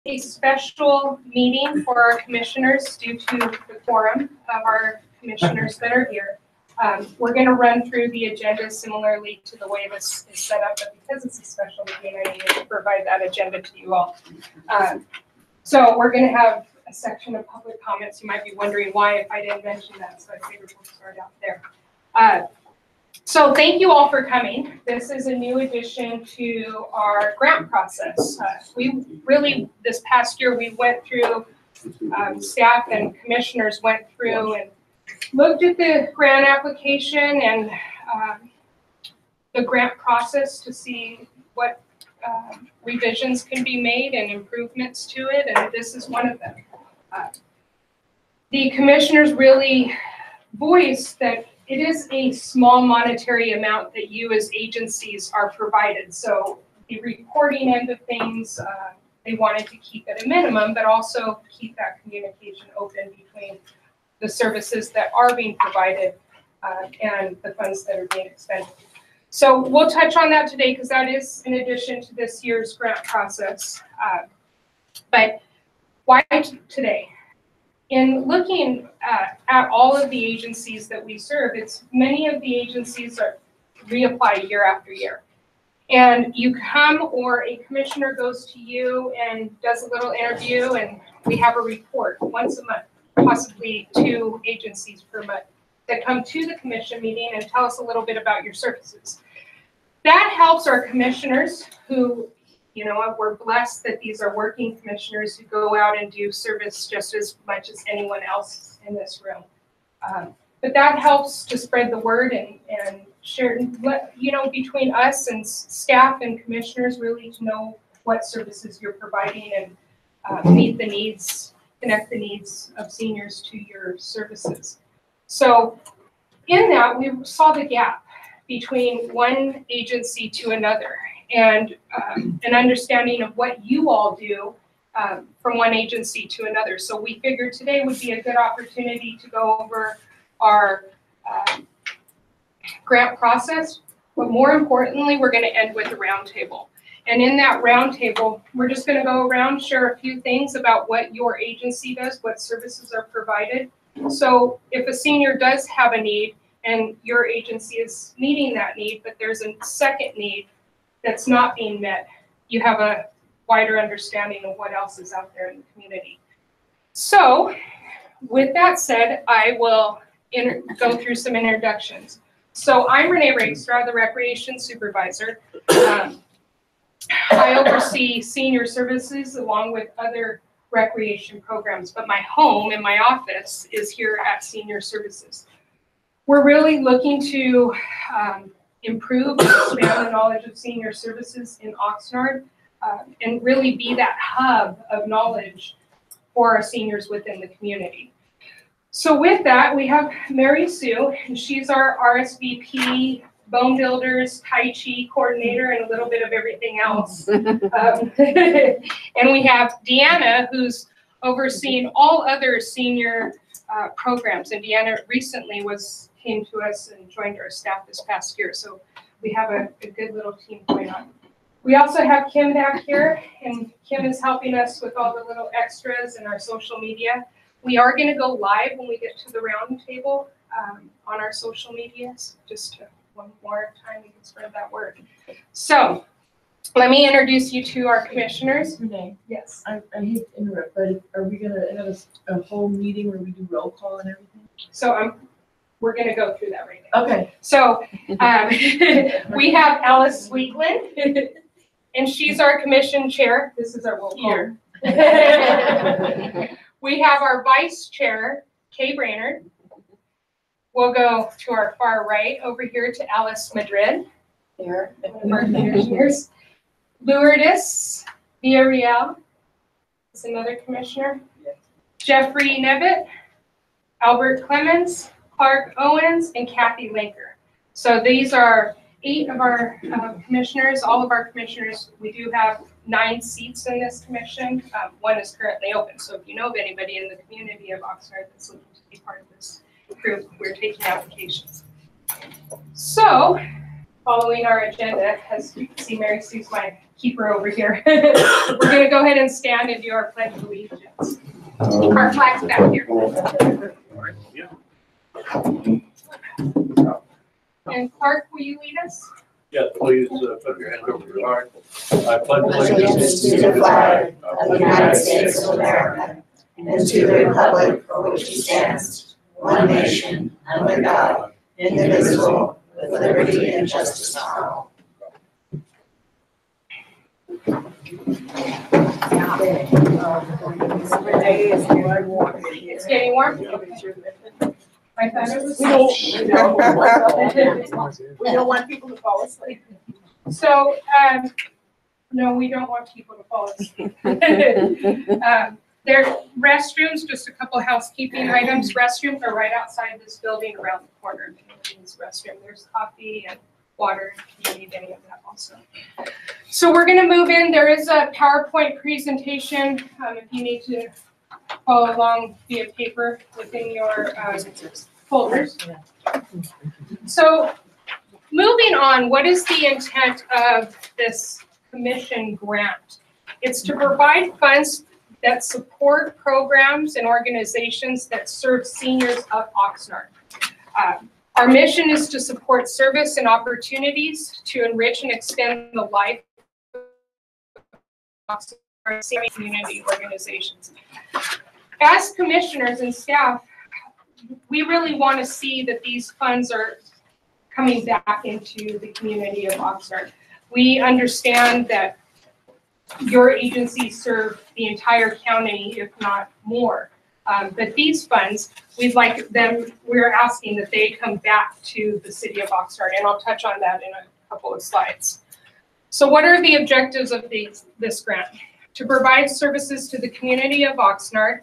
a special meeting for our commissioners due to the quorum of our commissioners that are here. We're going to run through the agenda similarly to the way this is set up, but because it's a special meeting, I need to provide that agenda to you all. So we're going to have a section of public comments. You might be wondering why if I didn't mention that, so I figured we'll start out there. So thank you all for coming. This is a new addition to our grant process. We really, this past year, we went through, staff and commissioners went through and looked at the grant application and the grant process to see what revisions can be made and improvements to it, and this is one of them. The commissioners really voiced that it is a small monetary amount that you as agencies are provided. So the reporting end of things, they wanted to keep at a minimum, but also keep that communication open between the services that are being provided and the funds that are being expended. So we'll touch on that today because that is in addition to this year's grant process. But why today? In looking at all of the agencies that we serve, it's many of the agencies are reapply year after year. And you come or a commissioner goes to you and does a little interview and we have a report once a month, possibly 2 agencies per month that come to the commission meeting and tell us a little bit about your services. That helps our commissioners who, you know, we're blessed that these are working commissioners who go out and do service just as much as anyone else in this room. But that helps to spread the word and share, you know, between us and staff and commissioners really to know what services you're providing and meet the needs, connect the needs of seniors to your services. So in that, we saw the gap between one agency to another and an understanding of what you all do from one agency to another. So we figured today would be a good opportunity to go over our grant process, but more importantly, we're going to end with a roundtable. And in that roundtable, we're just going to go around, share a few things about what your agency does, what services are provided. So if a senior does have a need and your agency is meeting that need, but there's a second need that's not being met, you have a wider understanding of what else is out there in the community. So with that said, I will go through some introductions. So I'm Renee Ragstra, the Recreation Supervisor. I oversee senior services along with other recreation programs, but my home and my office is here at Senior Services. We're really looking to improve and expand the knowledge of senior services in Oxnard and really be that hub of knowledge for our seniors within the community. So with that, we have Mary Sue, and she's our RSVP, Bone Builders, Tai Chi coordinator, and a little bit of everything else. And we have Deanna, who's overseeing all other senior programs. And Deanna recently came to us and joined our staff this past year. So we have a good little team going on. We also have Kim back here, and Kim is helping us with all the little extras in our social media. We are going to go live when we get to the round table on our social medias, just to one more time we can spread that word. So let me introduce you to our commissioners. Renee, yes. I hate to interrupt, but are we going to have a whole meeting where we do roll call and everything? So we're going to go through that right now. Okay. So we have Alice Sweetland, and she's our commission chair. This is our roll call. Here. We have our vice chair, Kay Brainerd. We'll go to our far right over here to Alice Madrid. There, one of our commissioners. Lourdes Villarreal is another commissioner. Yes. Jeffrey Nevitt, Albert Clemens, Clark Owens, and Kathy Linker. So these are 8 of our commissioners. All of our commissioners, we do have 9 seats in this commission. 1 is currently open. So if you know of anybody in the community of Oxnard that's looking to be part of this group, we're taking applications. So following our agenda, as you can see, Mary Sue's my keep her over here. We're going to go ahead and stand and do our Pledge of Allegiance. Our flag's back here. And Clark, will you lead us? Yes, please put your hand over your heart. I pledge allegiance to the flag of the United States of America and to the republic for which it stands, one nation, under God, indivisible, with liberty and justice for all. It's getting warm? I thought it was. We don't want people to fall asleep. So, no, we don't want people to fall asleep. There restrooms, just a couple housekeeping items. Restrooms are right outside this building around the corner. This restroom, there's coffee and water if you need any of that also. So we're gonna move in. There is a PowerPoint presentation if you need to follow along via paper within your folders. So moving on, what is the intent of this commission grant? It's to provide funds that support programs and organizations that serve seniors of Oxnard. Our mission is to support service and opportunities to enrich and extend the life of our senior community organizations. As commissioners and staff, we really want to see that these funds are coming back into the community of Oxnard. We understand that your agencies serve the entire county, if not more. But these funds, we're asking that they come back to the city of Oxnard, and I'll touch on that in a couple of slides. So what are the objectives of this grant? To provide services to the community of Oxnard,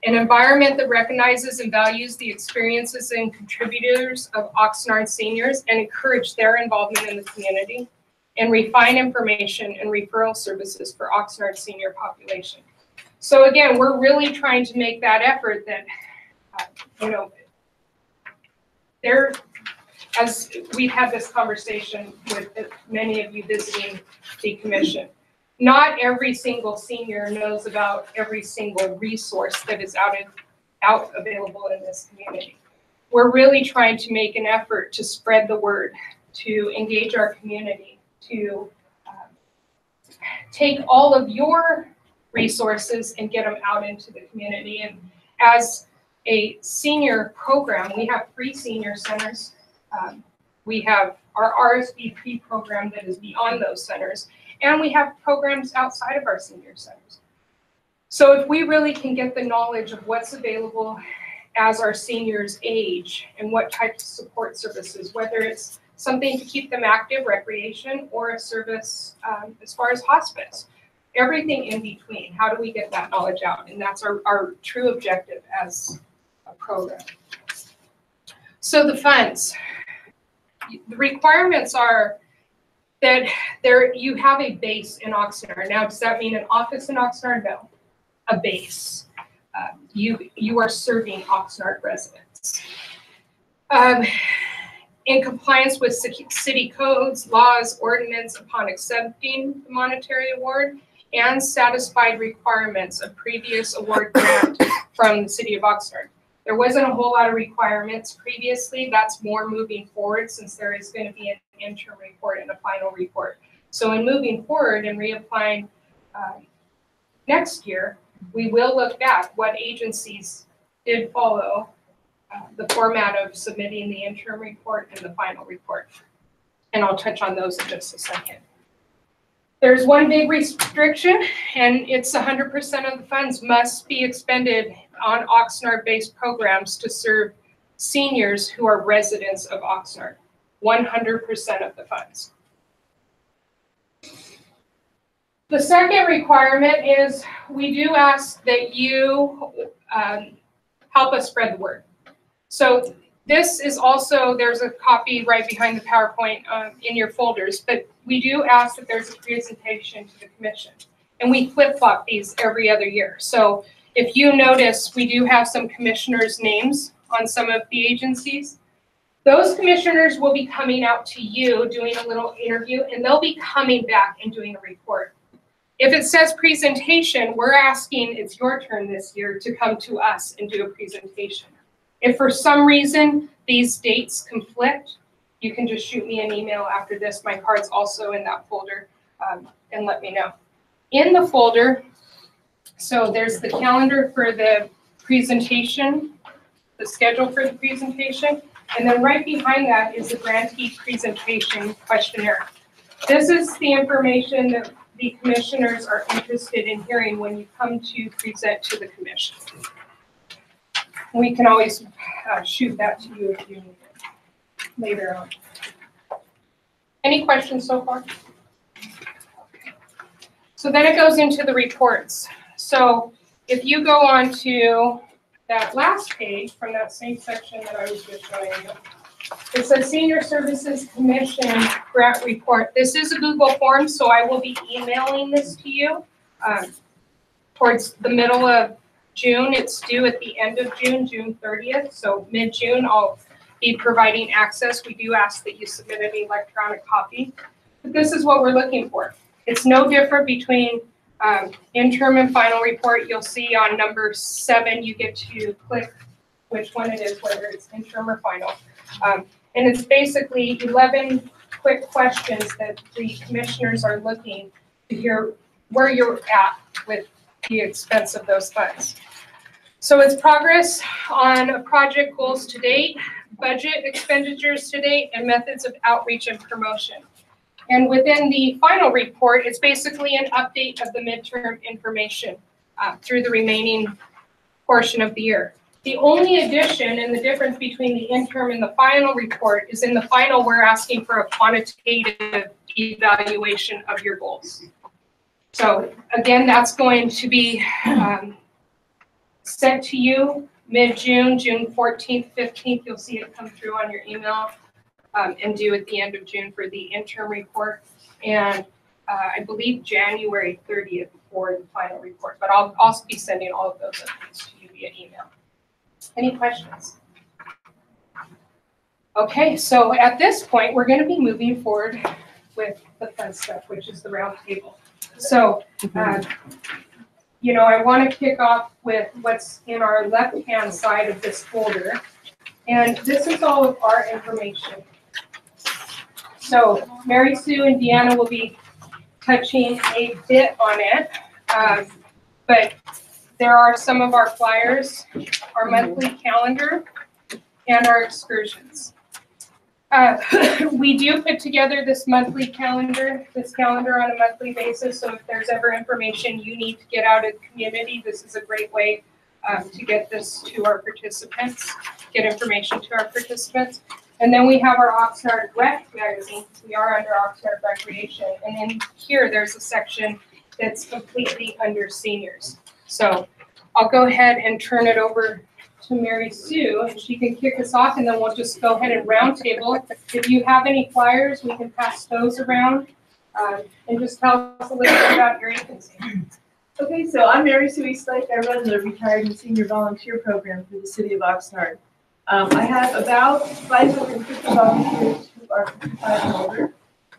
an environment that recognizes and values the experiences and contributors of Oxnard seniors and encourage their involvement in the community, and refine information and referral services for Oxnard senior population. So again, we're really trying to make that effort that, as we've had this conversation with many of you visiting the commission, not every single senior knows about every single resource that is out available in this community. We're really trying to make an effort to spread the word, to engage our community, to take all of your resources and get them out into the community. And as a senior program, we have 3 senior centers. We have our RSVP program that is beyond those centers, and we have programs outside of our senior centers. So if we really can get the knowledge of what's available as our seniors age and what types of support services, whether it's something to keep them active, recreation, or a service as far as hospice, everything in between. How do we get that knowledge out? And that's our true objective as a program. So the funds, the requirements are that you have a base in Oxnard. Now, does that mean an office in Oxnard? No, a base. You are serving Oxnard residents. In compliance with city codes, laws, ordinance upon accepting the monetary award, and satisfied requirements of previous award grant from the city of Oxnard. There wasn't a whole lot of requirements previously. That's more moving forward, since there is going to be an interim report and a final report. So in moving forward and reapplying next year, we will look back what agencies did follow the format of submitting the interim report and the final report. And I'll touch on those in just a second. There's one big restriction, and it's 100% of the funds must be expended on Oxnard-based programs to serve seniors who are residents of Oxnard. 100% of the funds. The second requirement is we do ask that you help us spread the word. So this is also, there's a copy right behind the PowerPoint in your folders, but we do ask that there's a presentation to the commission. And we flip-flop these every other year. So if you notice, we do have some commissioners' names on some of the agencies. Those commissioners will be coming out to you, doing a little interview, and they'll be coming back and doing a report. If it says presentation, we're asking, it's your turn this year to come to us and do a presentation. If for some reason these dates conflict, you can just shoot me an email after this. My card's also in that folder, and let me know. In the folder, so there's the calendar for the presentation, the schedule for the presentation, and then right behind that is the grantee presentation questionnaire. This is the information that the commissioners are interested in hearing when you come to present to the commission. We can always shoot that to you if you need it later on. Any questions so far? So then it goes into the reports. So if you go on to that last page from that same section that I was just showing you, it says Senior Services Commission Grant Report. This is a Google form, so I will be emailing this to you towards the middle of June. It's due at the end of June, June 30th. So mid-June, I'll be providing access. We do ask that you submit an electronic copy. But this is what we're looking for. It's no different between interim and final report. You'll see on number 7, you get to click which one it is, whether it's interim or final. And it's basically 11 quick questions that the commissioners are looking to hear where you're at with the expense of those funds. So it's progress on project goals to date, budget expenditures to date, and methods of outreach and promotion. And within the final report, it's basically an update of the midterm information through the remaining portion of the year. The only addition and the difference between the interim and the final report is in the final, we're asking for a quantitative evaluation of your goals. So again, that's going to be sent to you mid-June, June 14th, 15th. You'll see it come through on your email and due at the end of June for the interim report. And I believe January 30th for the final report, but I'll also be sending all of those updates to you via email. Any questions? Okay, so at this point, we're going to be moving forward with the fun stuff, which is the round table. So, you know, I want to kick off with what's in our left-hand side of this folder. And this is all of our information. So Mary Sue and Deanna will be touching a bit on it, but there are some of our flyers, our monthly calendar, and our excursions. We do put together this monthly calendar, on a monthly basis, so if there's ever information you need to get out of the community, this is a great way to get this to our participants, get information to our participants. And then we have our Oxnard Rec magazine. We are under Oxnard Recreation. And then here there's a section that's completely under seniors. So I'll go ahead and turn it over to Mary Sue, and she can kick us off, and then we'll just go ahead and roundtable. If you have any flyers, we can pass those around and just tell us a little bit about your agency. Okay, so I'm Mary Sue Eastlake. I run the Retired and Senior Volunteer Program for the City of Oxnard. I have about 550 volunteers who are 55 and older,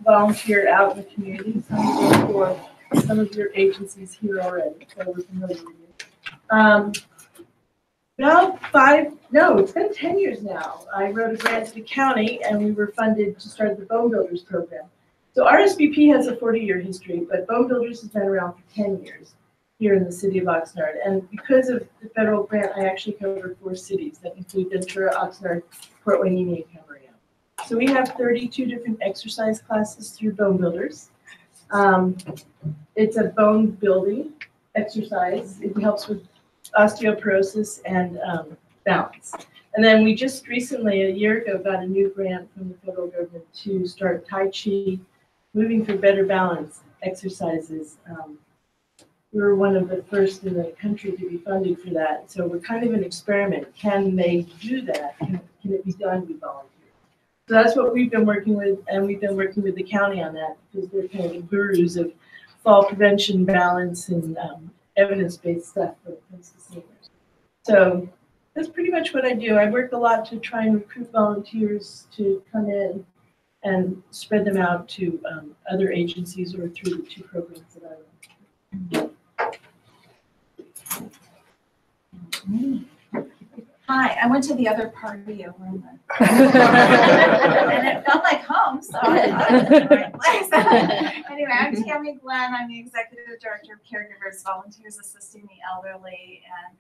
volunteer out in the community. Some for some of your agencies here already, so we're familiar with you. It's been 10 years now. I wrote a grant to the county, and we were funded to start the Bone Builders program. So RSVP has a 40-year history, but Bone Builders has been around for 10 years here in the city of Oxnard. And because of the federal grant, I actually cover 4 cities that include Ventura, Oxnard, Port Hueneme, and Camarillo. So we have 32 different exercise classes through Bone Builders. It's a bone building exercise. It helps with osteoporosis and balance. And then we just recently, a year ago, got a new grant from the federal government to start Tai Chi, moving for better balance exercises. We were one of the first in the country to be funded for that. So we're kind of an experiment. Can they do that? Can it be done with volunteers? So that's what we've been working with, and we've been working with the county on that because they're kind of the gurus of fall prevention, balance, and evidence-based stuff when it comes to seniors. So That's pretty much what I do. I work a lot to try and recruit volunteers to come in and spread them out to other agencies or through the 2 programs that I run. Hi, I went to the other party over in the and it felt like home, so I thought it was the right place. Anyway, I'm Tammy Glenn. I'm the Executive Director of Caregivers Volunteers Assisting the Elderly, and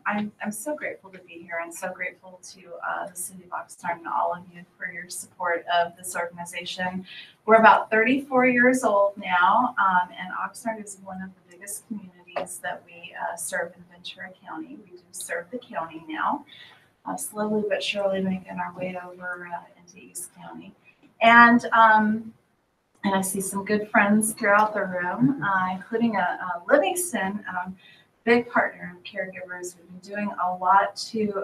I'm so grateful to be here and so grateful to the City of Oxnard and all of you for your support of this organization. We're about 34 years old now, and Oxnard is one of the biggest communities that we serve in Ventura County. We do serve the county now, slowly but surely making our way over into East County. And I see some good friends throughout the room, including a Livingston, big partner of Caregivers. We've been doing a lot to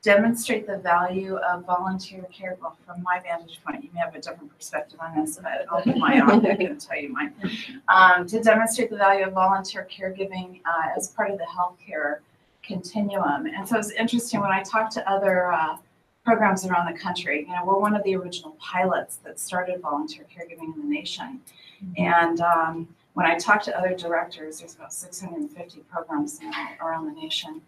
demonstrate the value of volunteer care. Well, from my vantage point, you may have a different perspective on this, but I'll do my own. I'm going to tell you mine. To demonstrate the value of volunteer caregiving as part of the healthcare continuum. And so it's interesting when I talk to other programs around the country. You know, we're one of the original pilots that started volunteer caregiving in the nation. And when I talk to other directors, there's about 650 programs now around the nation.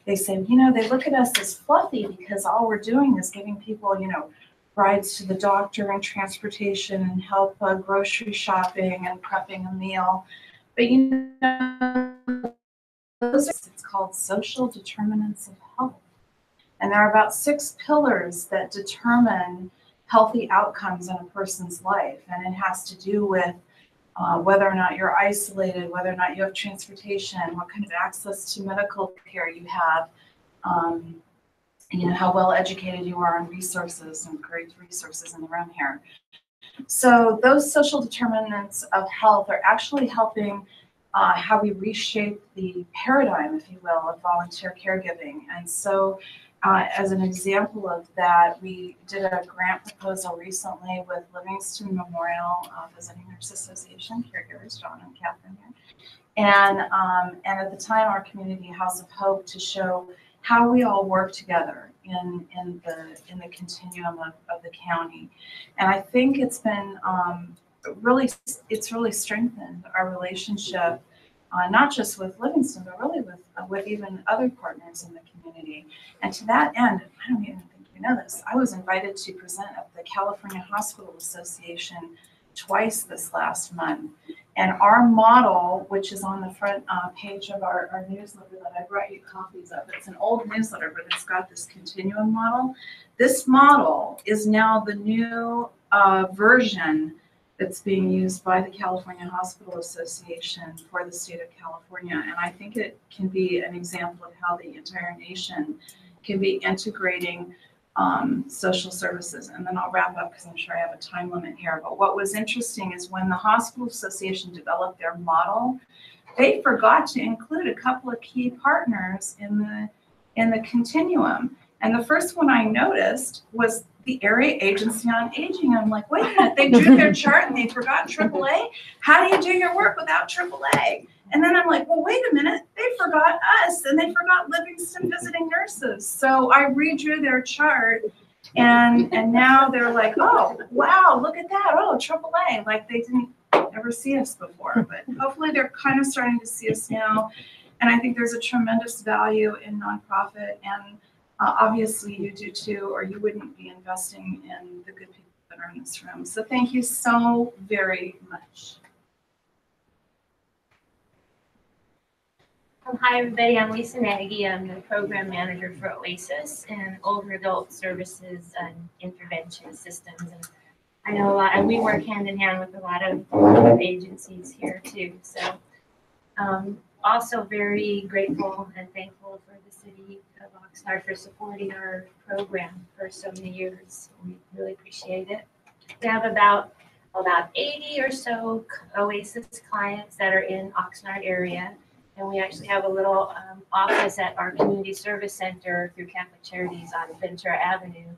They say, you know, they look at us as fluffy because all we're doing is giving people, you know, rides to the doctor and transportation and help grocery shopping and prepping a meal. But, you know, it's called social determinants of health. And there are about 6 pillars that determine healthy outcomes in a person's life. And it has to do with whether or not you're isolated, whether or not you have transportation, what kind of access to medical care you have, you know, how well educated you are on resources, and great resources in the room here. So those social determinants of health are actually helping how we reshape the paradigm, if you will, of volunteer caregiving. And so as an example of that, we did a grant proposal recently with Livingston Memorial Visiting Nurse Association, caregivers, John and Catherine here. And at the time, our community House of Hope, to show how we all work together in the continuum of the county. And I think it's been really strengthened our relationship, not just with Livingston, but really with even other partners in the community. And to that end, I don't even think you know this, I was invited to present at the California Hospital Association twice this last month. And our model, which is on the front page of our newsletter that I brought you copies of, it's an old newsletter, but it's got this continuum model. This model is now the new version that's being used by the California Hospital Association for the state of California. And I think it can be an example of how the entire nation can be integrating social services. And then I'll wrap up because I'm sure I have a time limit here. But what was interesting is when the Hospital Association developed their model, they forgot to include a couple of key partners in the continuum. And the first one I noticed was the Area Agency on Aging. I'm like, wait a minute, they drew their chart and they forgot AAA? How do you do your work without AAA? And then I'm like, well, wait a minute, they forgot us and they forgot Livingston Visiting Nurses. So I redrew their chart and now they're like, oh, wow, look at that. Oh, AAA, like they didn't ever see us before. But hopefully they're kind of starting to see us now. And I think there's a tremendous value in nonprofit, and obviously you do too, or you wouldn't be investing in the good people that are in this room. So thank you so very much. Hi everybody, I'm Lisa Nagy. I'm the program manager for OASIS and Older Adult Services and Intervention Systems. And I know a lot, and we work hand in hand with a lot of agencies here too. So also very grateful and thankful for the city of Oxnard for supporting our program for so many years. We really appreciate it. We have about 80 or so OASIS clients that are in Oxnard area. And we actually have a little office at our community service center through Catholic Charities on Ventura Avenue.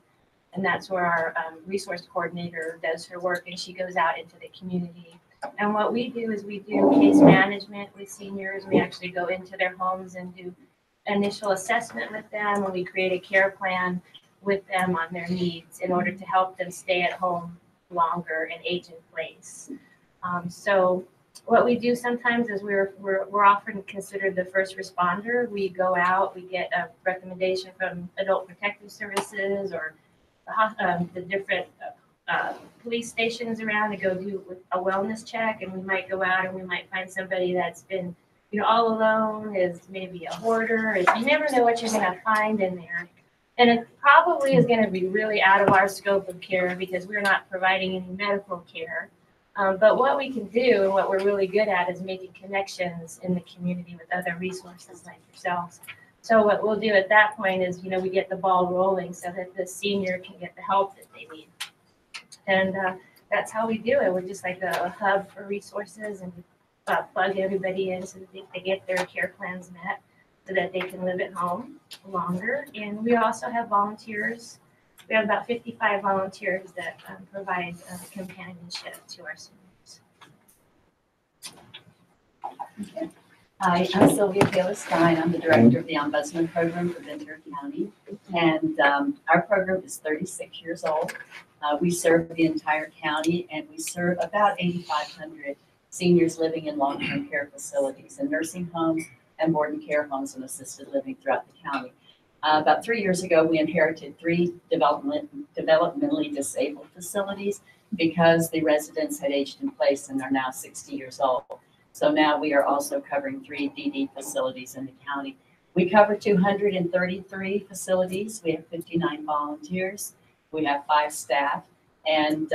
And that's where our resource coordinator does her work, and she goes out into the community. And what we do is we do case management with seniors. We actually go into their homes and do initial assessment with them, and we create a care plan with them on their needs in order to help them stay at home longer and age in place. So what we do sometimes is we're often considered the first responder. We go out, we get a recommendation from Adult Protective Services or the different police stations around to go do a wellness check, and we might go out and we might find somebody that's been, all alone, is maybe a hoarder. You never know what you're gonna find in there. And it probably is gonna be really out of our scope of care because we're not providing any medical care. But what we can do and what we're really good at is making connections in the community with other resources like yourselves. So what we'll do at that point is, we get the ball rolling so that the senior can get the help that they need. And that's how we do it. We're just like a hub for resources and plug everybody in so that they get their care plans met so that they can live at home longer. And we also have volunteers. We have about 55 volunteers that provide companionship to our seniors. Hi, I'm Sylvia Taylor Stein. I'm the director of the Ombudsman Program for Ventura County. And our program is 36 years old. We serve the entire county, and we serve about 8,500 seniors living in long-term care facilities and nursing homes and board and care homes and assisted living throughout the county. About 3 years ago, we inherited 3 developmentally disabled facilities because the residents had aged in place and are now 60 years old. So now we are also covering 3 DD facilities in the county. We cover 233 facilities. We have 59 volunteers. We have 5 staff, and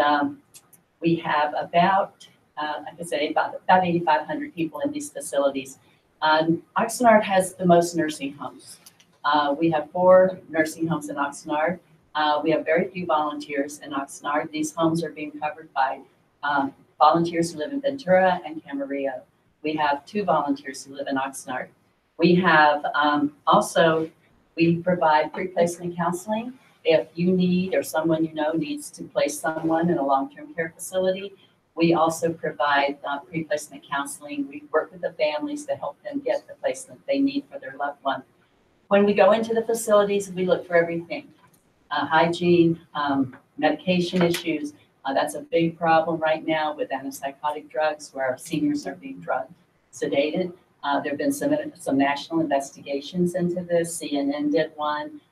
we have about, like I said, about 8,500 people in these facilities. Oxnard has the most nursing homes. We have 4 nursing homes in Oxnard. We have very few volunteers in Oxnard. These homes are being covered by volunteers who live in Ventura and Camarillo. We have 2 volunteers who live in Oxnard. We have we provide pre-placement counseling. If you need or someone needs to place someone in a long-term care facility, we also provide pre-placement counseling. We work with the families to help them get the placement they need for their loved one. When we go into the facilities, we look for everything. Hygiene, medication issues. That's a big problem right now with antipsychotic drugs where our seniors are being drug sedated. There have been some national investigations into this. CNN did one.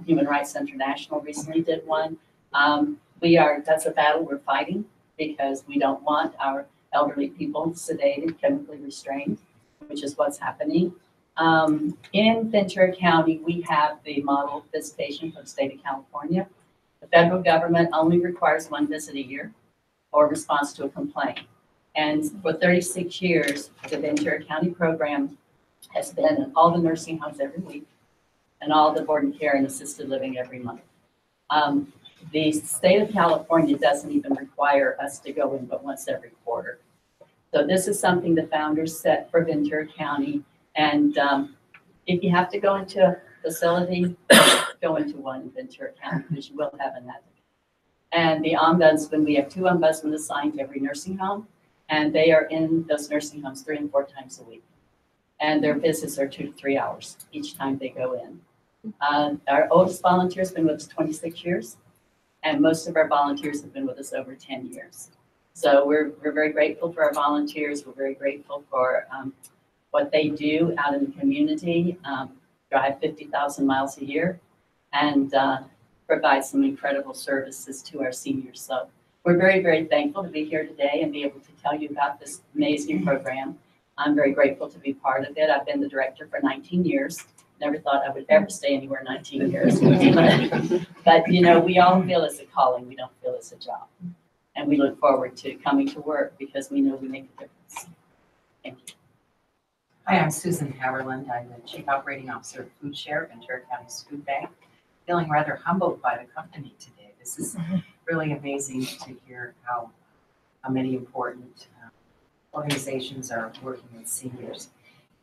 Human Rights International recently did one. That's a battle we're fighting because we don't want our elderly people sedated, chemically restrained, which is what's happening. In Ventura County, we have the model visitation for the state of California. The federal government only requires 1 visit a year or response to a complaint. And for 36 years, the Ventura County program has been in all the nursing homes every week and all the board and care and assisted living every month. The state of California doesn't even require us to go in but once every quarter. So this is something the founders set for Ventura County. And if you have to go into a facility, go into one in Ventura County because you will have an advocate. And the ombudsman, we have 2 ombudsmen assigned to every nursing home, and they are in those nursing homes 3 and 4 times a week. And their visits are 2 to 3 hours each time they go in. Our oldest volunteer has been with us 26 years, and most of our volunteers have been with us over 10 years. So we're very grateful for our volunteers. We're very grateful for what they do out in the community, drive 50,000 miles a year, and provide some incredible services to our seniors. So we're very, very thankful to be here today and be able to tell you about this amazing program. I'm very grateful to be part of it. I've been the director for 19 years. Never thought I would ever stay anywhere 19 years. But we all feel it's a calling. We don't feel it's a job. And we look forward to coming to work because we know we make a difference. Thank you. Hi, I'm Susan Haverland. I'm the Chief Operating Officer of Food Share, Ventura County's food bank. Feeling rather humbled by the company today. This is really amazing to hear how many important organizations are working with seniors.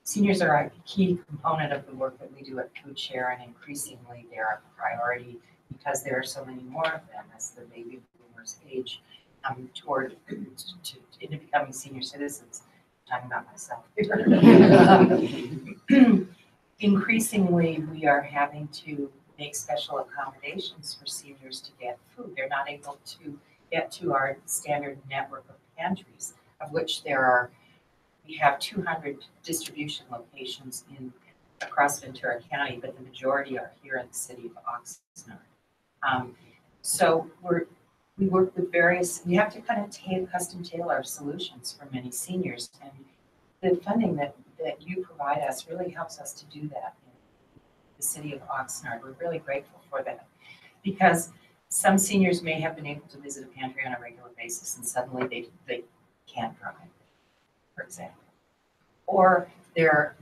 Seniors are a key component of the work that we do at Food Share, and increasingly they're a priority because there are so many more of them as the baby boomers age toward into becoming senior citizens. I'm talking about myself. increasingly, we are having to make special accommodations for seniors to get food. They're not able to get to our standard network of pantries, of which we have 200 distribution locations across Ventura County, but the majority are here in the city of Oxnard. So we work with we have to kind of custom tailor our solutions for many seniors, and the funding that you provide us really helps us to do that in the city of Oxnard. We're really grateful for that, because some seniors may have been able to visit a pantry on a regular basis and suddenly they can't drive, for example. Or they're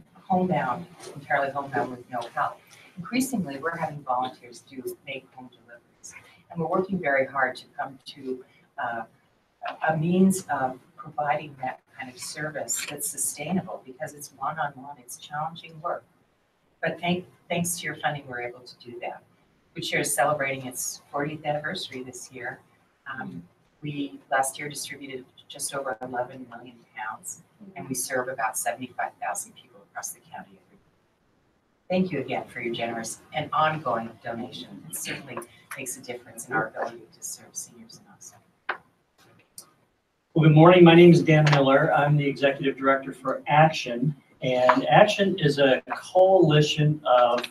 entirely homebound with no help. Increasingly, we're having volunteers make home deliveries. And we're working very hard to come to a means of providing that kind of service that's sustainable, because it's one-on-one, it's challenging work. But thanks to your funding, we're able to do that. Foodshare is celebrating its 40th anniversary this year. We last year distributed just over 11 million pounds, and we serve about 75,000 people across the county every year. Thank you again for your generous and ongoing donation. It certainly makes a difference in our ability to serve seniors in Oxnard. Well, good morning. My name is Dan Miller. I'm the Executive Director for Action. And Action is a coalition of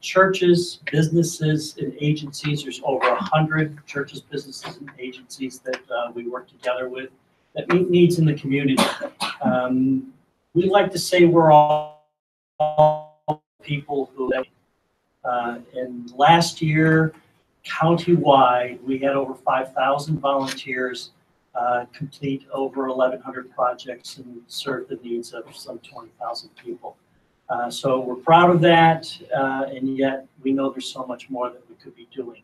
churches, businesses, and agencies. There's over 100 churches, businesses, and agencies that we work together with that meet needs in the community. We like to say we're all people who and last year, countywide, we had over 5,000 volunteers complete over 1,100 projects and serve the needs of some 20,000 people. So we're proud of that, and yet we know there's so much more that we could be doing.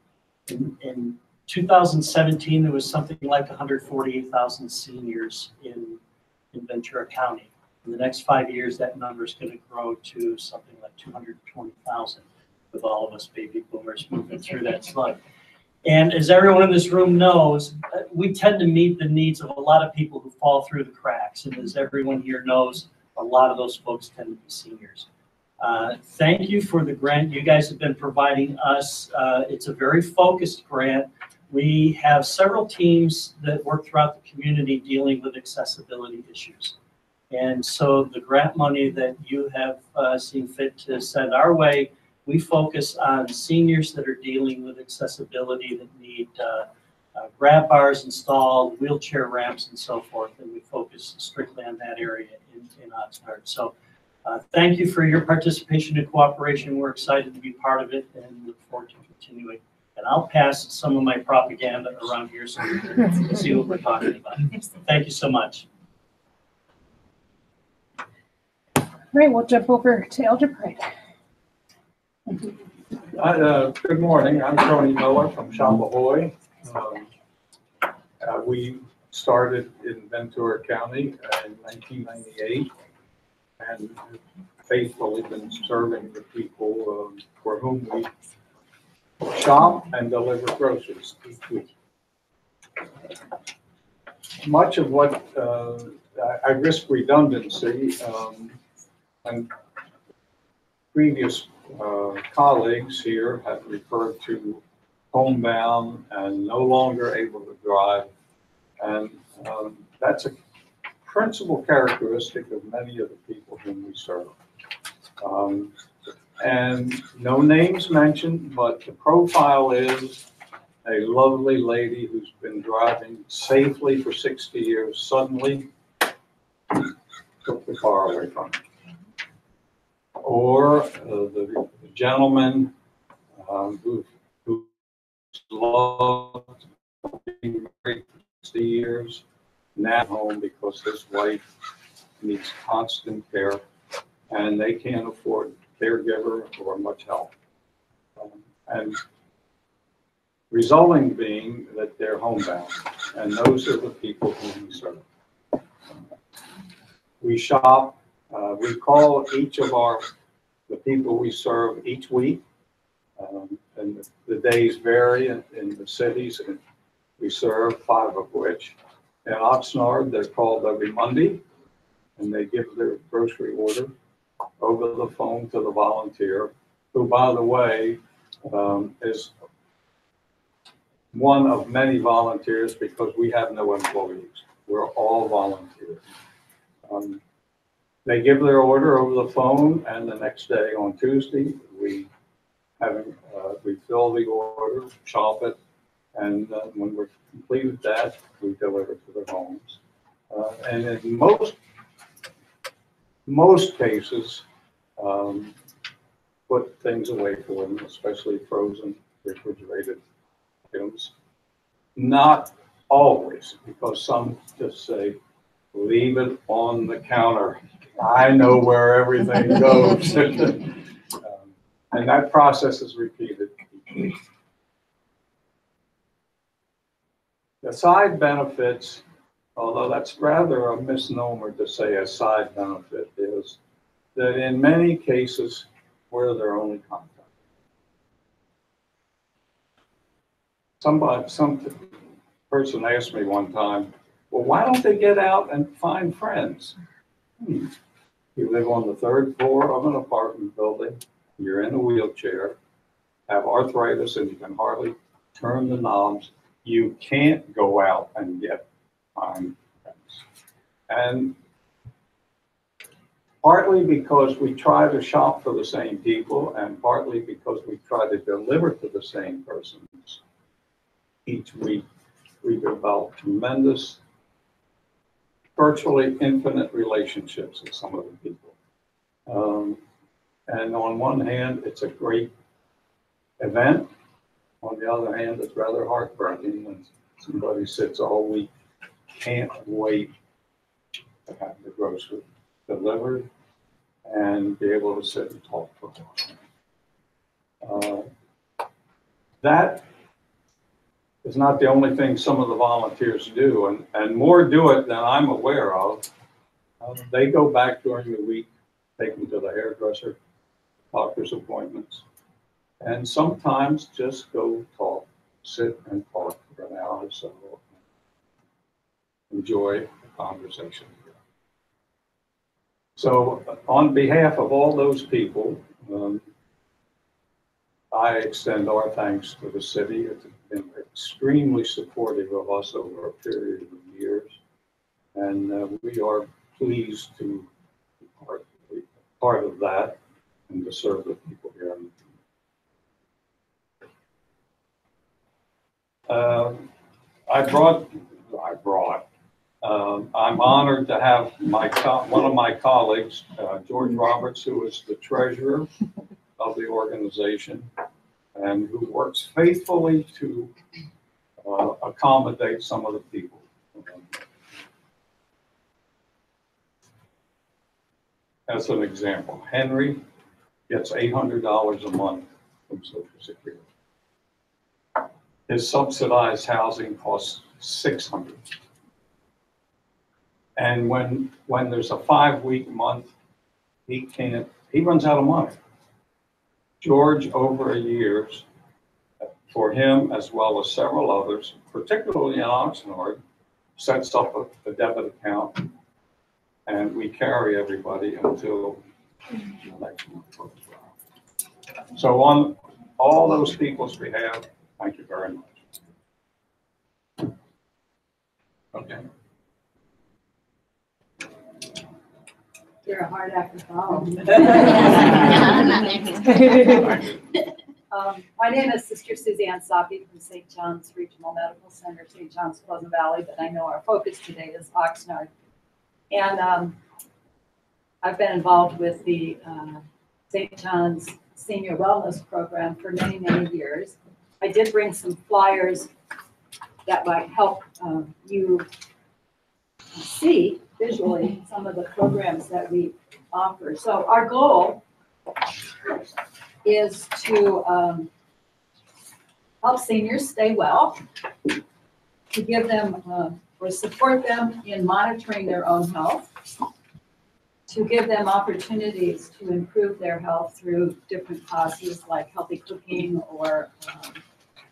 In 2017, there was something like 148,000 seniors in Ventura County. In the next 5 years, that number is going to grow to something like 220,000, with all of us baby boomers moving through that slug. And as everyone in this room knows, we tend to meet the needs of a lot of people who fall through the cracks. And as everyone here knows, a lot of those folks tend to be seniors. Thank you for the grant you guys have been providing us. It's a very focused grant. We have several teams that work throughout the community dealing with accessibility issues. And so the grant money that you have seen fit to send our way, we focus on seniors that are dealing with accessibility, that need grab bars installed, wheelchair ramps, and so forth. And we focus strictly on that area in Oxnard. So thank you for your participation and cooperation. We're excited to be part of it and look forward to continuing. And I'll pass some of my propaganda around here so you can see what we're talking about. Thank you so much. All right, we'll jump over to Elder Pride. Good morning. I'm Tony Miller from Champahoy. We started in Ventura County in 1998 and faithfully been serving the people for whom we shop and deliver groceries each week. Much of what I risk redundancy and previous colleagues here have referred to homebound and no longer able to drive, and that's a principal characteristic of many of the people whom we serve. And no names mentioned, but the profile is a lovely lady who's been driving safely for 60 years, suddenly took the car away from her. Or the gentleman who loved being married for 60 years, now home because his wife needs constant care and they can't afford a caregiver or much help. And resulting being that they're homebound, and those are the people who we serve. We shop. We call each of the people we serve each week, and the days vary in the cities and we serve, 5 of which. In Oxnard, they're called every Monday, and they give their grocery order. over the phone to the volunteer, who, by the way, is one of many volunteers because we have no employees. We're all volunteers. They give their order over the phone, and the next day on Tuesday, we fill the order, shop it, and when we're completed that, we deliver to their homes. And in most cases, put things away for them, especially frozen, refrigerated items. Not always, because some just say, leave it on the counter. I know where everything goes. And that process is repeated. The side benefits, although that's rather a misnomer to say a side benefit, is that in many cases, we're their only contact. Some person asked me one time, well, why don't they get out and find friends? You live on the 3rd floor of an apartment building, you're in a wheelchair, have arthritis, and you can hardly turn the knobs. You can't go out and find friends. And partly because we try to shop for the same people, and partly because we try to deliver to the same persons each week, we develop tremendous, virtually infinite relationships with some of the people. And on one hand, it's a great event. On the other hand, it's rather heartbreaking when somebody sits all week, can't wait to have the groceries delivered and be able to sit and talk for a while. That is not the only thing some of the volunteers do, and more do it than I'm aware of. They go back during the week, take them to the hairdresser, doctor's appointments, and sometimes just go talk, sit and talk for an hour or so, enjoy the conversation. So on behalf of all those people, I extend our thanks to the city. It's been extremely supportive of us over a period of years, and we are pleased to be part of that and to serve the people here. I'm honored to have one of my colleagues, George Roberts, who is the treasurer of the organization and who works faithfully to accommodate some of the people. As an example, Henry gets $800 a month from Social Security. His subsidized housing costs $600. And when there's a 5-week month, he runs out of money. George, over the years, for him as well as several others, particularly in Oxnard, sets up a debit account, and we carry everybody until the next month goes around. So on all those people's behalf, thank you very much. Okay. You're a hard act to follow. My name is Sister Suzanne Soppy from St. John's Regional Medical Center, St. John's Pleasant Valley, but I know our focus today is Oxnard. And I've been involved with the St. John's Senior Wellness Program for many, many years. I did bring some flyers that might help you see visually some of the programs that we offer. So our goal is to help seniors stay well, to give them or support them in monitoring their own health, to give them opportunities to improve their health through different classes like healthy cooking or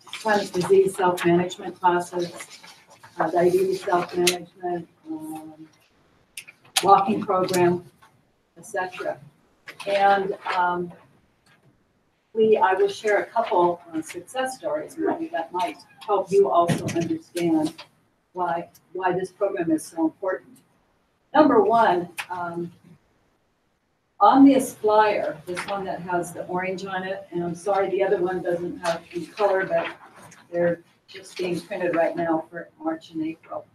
chronic disease self-management classes, diabetes self-management, walking program, etc. And I will share a couple success stories maybe that might help you also understand why this program is so important. Number one, on this flyer, this one that has the orange on it, and I'm sorry the other one doesn't have the color, but they're just being printed right now for March and April.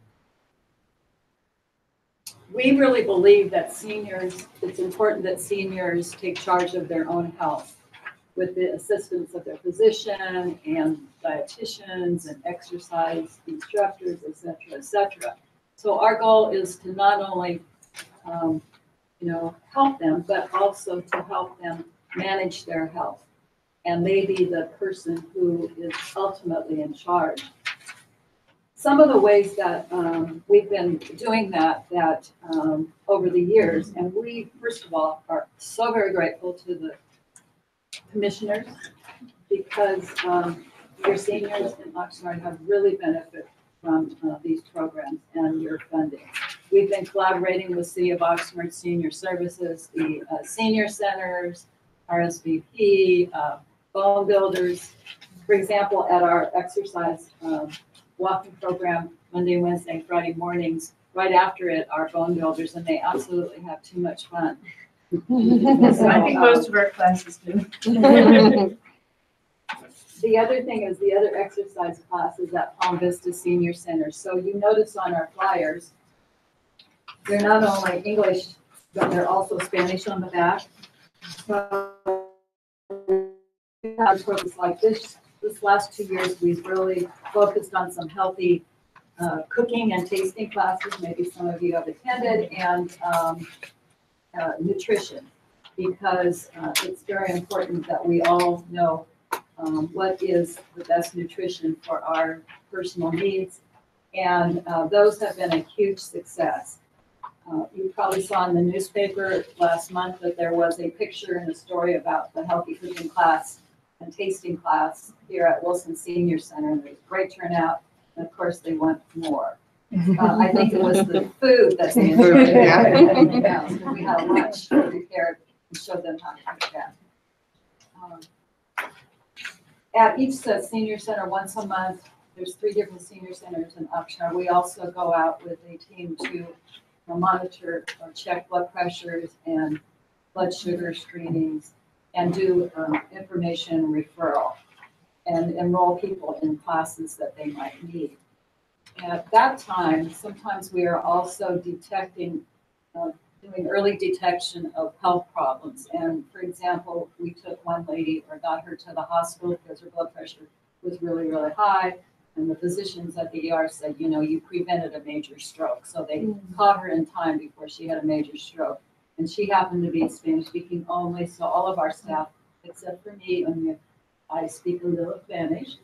We really believe that it's important that seniors take charge of their own health with the assistance of their physician and dietitians and exercise instructors, et cetera, et cetera. So our goal is to not only, help them, but also to help them manage their health. And they be the person who is ultimately in charge. Some of the ways that we've been doing that over the years, and we, first of all, are so very grateful to the commissioners because your seniors in Oxnard have really benefited from these programs and your funding. We've been collaborating with City of Oxnard Senior Services, the senior centers, RSVP, Bone Builders. For example, at our exercise walking program, Monday, Wednesday, Friday mornings, right after it are Bone Builders, and they absolutely have too much fun. So I think most of our classes do. The other thing is the other exercise classes at Palm Vista Senior Center. So you notice on our flyers, they're not only English, but they're also Spanish on the back. So we have programs like this last 2 years, we've really focused on some healthy cooking and tasting classes, maybe some of you have attended, and nutrition, because it's very important that we all know what is the best nutrition for our personal needs, and those have been a huge success. You probably saw in the newspaper last month that there was a picture and a story about the healthy cooking class and tasting class here at Wilson Senior Center, and there was great turnout, and of course they want more. I think it was the food that's the enjoyed. Yeah, so we had lunch prepared and showed them how to cook that. At each senior center once a month, there's 3 different senior centers in Oxnard. We also go out with a team to monitor or check blood pressures and blood sugar screenings and do information referral and enroll people in classes that they might need. At that time, sometimes we are also detecting, doing early detection of health problems. And for example, we took one lady or got her to the hospital because her blood pressure was really, really high. And the physicians at the ER said, you prevented a major stroke. So they caught her in time before she had a major stroke. And she happened to be Spanish speaking only. So all of our staff, except for me, and I speak a little Spanish,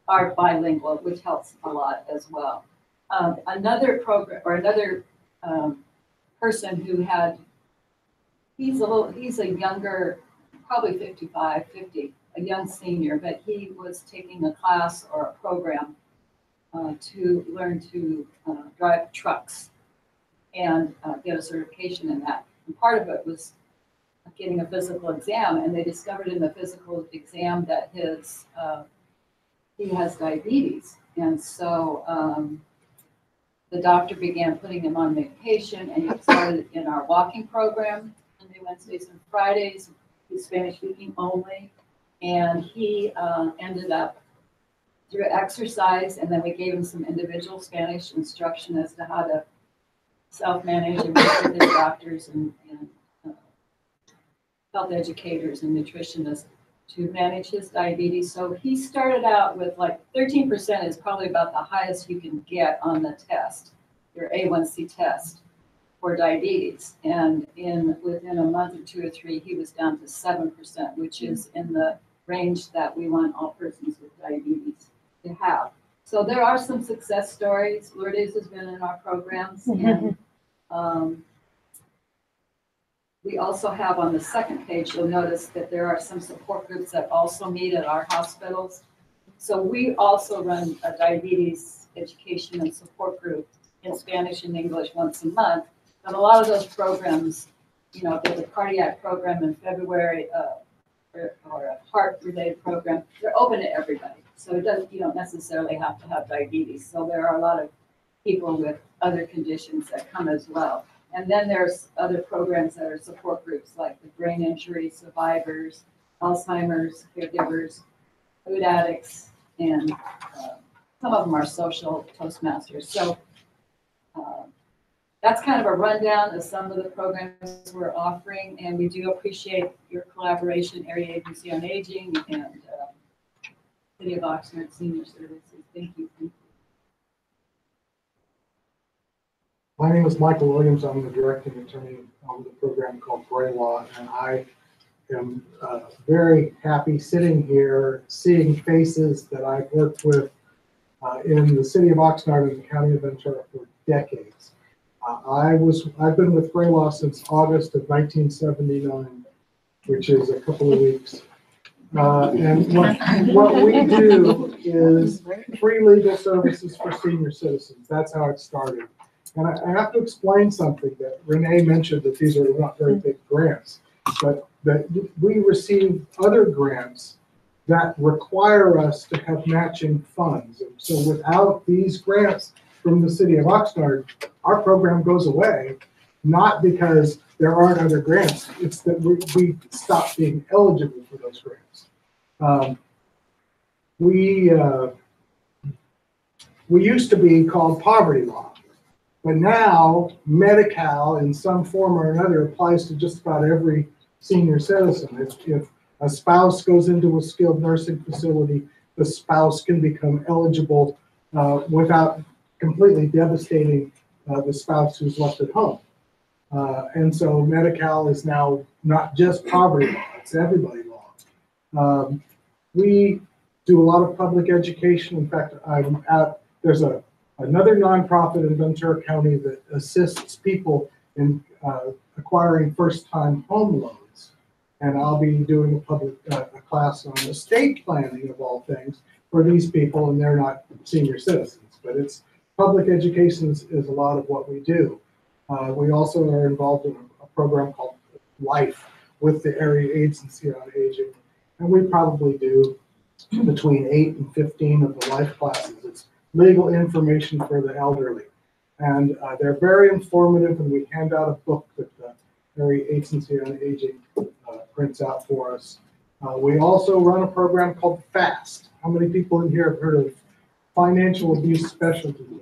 are bilingual, which helps a lot as well. Another program or another person who he's a younger, probably 55, 50, a young senior, but he was taking a class or a program to learn to drive trucks and get a certification in that. And part of it was getting a physical exam, and they discovered in the physical exam that he has diabetes. And so the doctor began putting him on medication, and he started in our walking program Monday, Wednesdays, and Fridays. He's Spanish speaking only. And he ended up through exercise, and then we gave him some individual Spanish instruction as to how to self-manage and work with his doctors and health educators and nutritionists to manage his diabetes. So he started out with like 13% is probably about the highest you can get on the test, your A1C test for diabetes. And within a month or 2 or 3, he was down to 7%, which is in the range that we want all persons with diabetes to have. So there are some success stories. Lourdes has been in our programs, and we also have on the second page, you'll notice that there are some support groups that also meet at our hospitals. So we also run a diabetes education and support group in Spanish and English once a month. But a lot of those programs you know, if there's a cardiac program in February, or a heart-related program, they're open to everybody. So it doesn't, you don't necessarily have to have diabetes. So there are a lot of people with other conditions that come as well. And then there's other programs that are support groups like the brain injury survivors, Alzheimer's caregivers, food addicts, and some of them are social Toastmasters. So that's kind of a rundown of some of the programs we're offering, and we do appreciate your collaboration, Area Agency on Aging and City of Oxnard Senior Services. Thank you. My name is Michael Williams. I'm the directing attorney on the program called Gray Law, and I am very happy sitting here seeing faces that I've worked with in the city of Oxnard and the county of Ventura for decades. I've been with Gray Law since August of 1979, which is a couple of weeks. And what we do is free legal services for senior citizens. That's how it started. And I have to explain something that Renee mentioned, that these are not very big grants, but that we receive other grants that require us to have matching funds. And so without these grants from the city of Oxnard, our program goes away, not because there aren't other grants, it's that we stop being eligible for those grants. We used to be called Poverty Law, but now Medi-Cal in some form or another applies to just about every senior citizen. If a spouse goes into a skilled nursing facility, the spouse can become eligible without completely devastating the spouse who's left at home. And so Medi-Cal is now not just poverty law, it's everybody law. We do a lot of public education. In fact, there's another nonprofit in Ventura County that assists people in acquiring first-time home loans. And I'll be doing a class on estate planning of all things for these people, and they're not senior citizens, but it's public education is a lot of what we do. We also are involved in a program called LIFE with the Area Agency on Aging, and we probably do between 8 and 15 of the LIFE classes. It's legal information for the elderly, and they're very informative, and we hand out a book that the Area Agency on Aging prints out for us. We also run a program called FAST. How many people in here have heard of Financial Abuse Specialty Team?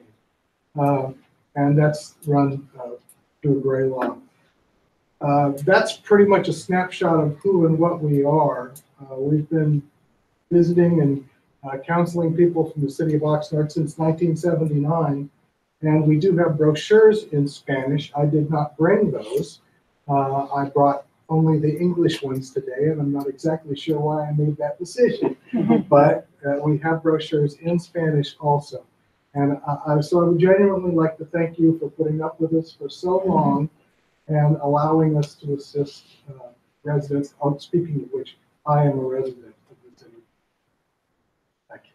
And that's run through Gray Law. That's pretty much a snapshot of who and what we are. We've been visiting and counseling people from the city of Oxnard since 1979, and we do have brochures in Spanish. I did not bring those. I brought only the English ones today, and I'm not exactly sure why I made that decision, but we have brochures in Spanish also. And so I would genuinely like to thank you for putting up with us for so long and allowing us to assist residents. Speaking of which, I am a resident of the city. Thank you.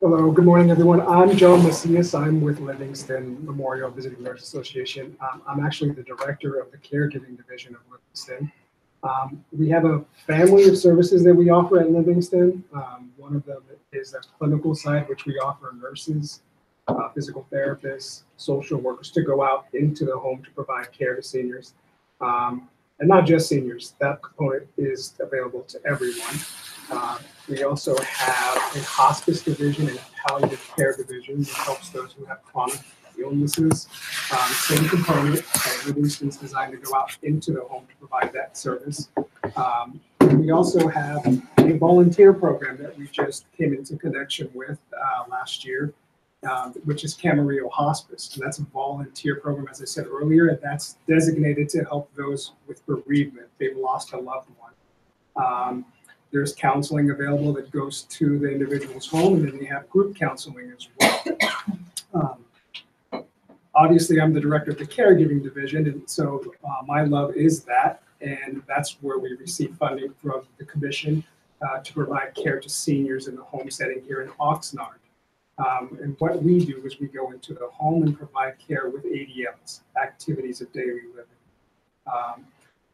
Hello, good morning, everyone. I'm Joe Macias. I'm with Livingston Memorial Visiting Nurse Association. I'm actually the director of the caregiving division of Livingston. We have a family of services that we offer at Livingston. One of them is a clinical side, which we offer nurses, physical therapists, social workers to go out into the home to provide care to seniors. And not just seniors, that component is available to everyone. We also have a hospice division and a palliative care division that helps those who have chronic illnesses. Same component, Livingston's designed to go out into the home to provide that service. We also have a volunteer program that we just came into connection with last year, which is Camarillo Hospice. And that's a volunteer program, as I said earlier, and that's designated to help those with bereavement. They've lost a loved one. There's counseling available that goes to the individual's home, and then we have group counseling as well. Obviously, I'm the director of the caregiving division, and so my love is that, and that's where we receive funding from the commission to provide care to seniors in the home setting here in Oxnard. And what we do is we go into the home and provide care with ADLs, activities of daily living.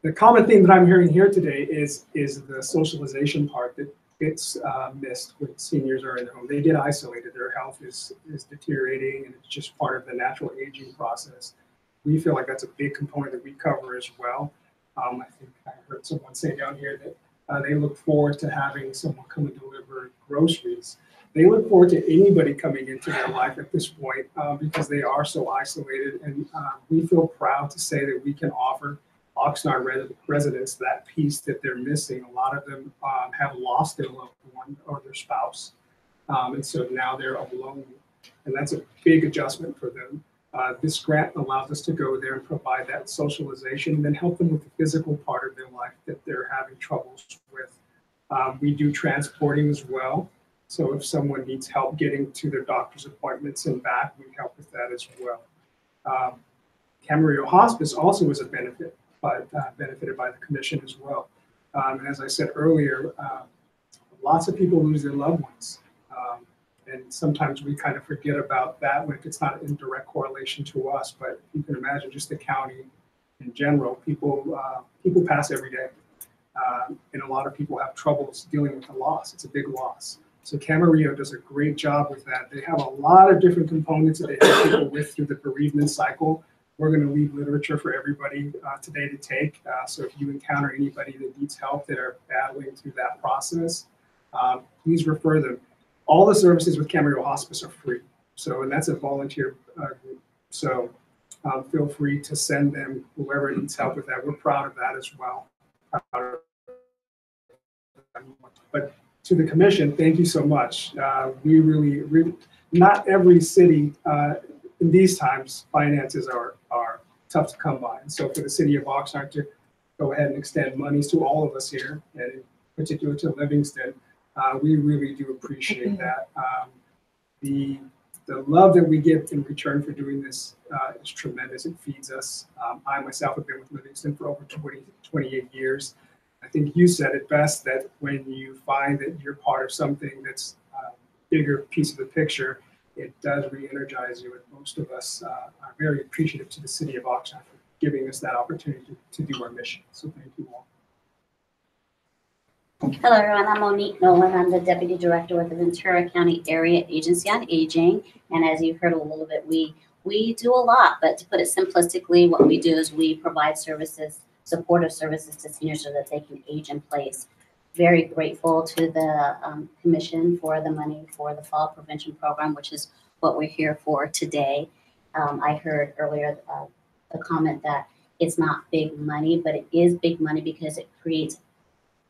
The common theme that I'm hearing here today is the socialization part that gets missed when seniors are in the home. They get isolated, their health is deteriorating, and it's just part of the natural aging process. We feel like that's a big component that we cover as well. I think I heard someone say down here that they look forward to having someone come and deliver groceries. They look forward to anybody coming into their life at this point because they are so isolated, and we feel proud to say that we can offer Oxnard residents that piece that they're missing. A lot of them have lost their loved one or their spouse, and so now they're alone, and that's a big adjustment for them. This grant allows us to go there and provide that socialization and then help them with the physical part of their life that they're having troubles with. We do transporting as well. So if someone needs help getting to their doctor's appointments and back, we help with that as well. Camarillo Hospice also is benefited by the commission as well. And as I said earlier, lots of people lose their loved ones. And sometimes we kind of forget about that when it's not in direct correlation to us. But you can imagine just the county in general, people pass every day. And a lot of people have troubles dealing with the loss. It's a big loss. So Camarillo does a great job with that. They have a lot of different components that they help people with through the bereavement cycle. We're going to leave literature for everybody today to take. So if you encounter anybody that needs help that are battling through that process, please refer them. All the services with Camarillo Hospice are free. So, and that's a volunteer group. So feel free to send them whoever needs help with that. We're proud of that as well. But to the commission, thank you so much. We really, not every city in these times, finances are tough to come by. And so for the city of Oxnard to go ahead and extend monies to all of us here, and in particular to Livingston, we really do appreciate that. The love that we get in return for doing this is tremendous. It feeds us. I myself have been with Livingston for over 28 years. I think you said it best that when you find that you're part of something that's a bigger piece of the picture, it does re-energize you. And most of us are very appreciative to the city of Oxnard for giving us that opportunity to do our mission. So thank you all. Hello, everyone. I'm Monique Nolan. I'm the Deputy Director with the Ventura County Area Agency on Aging. And as you heard a little bit, we do a lot, but to put it simplistically, what we do is we provide services, supportive services to seniors so that they can age in place. Very grateful to the commission for the money for the fall prevention program, which is what we're here for today. I heard earlier the comment that it's not big money, but it is big money because it creates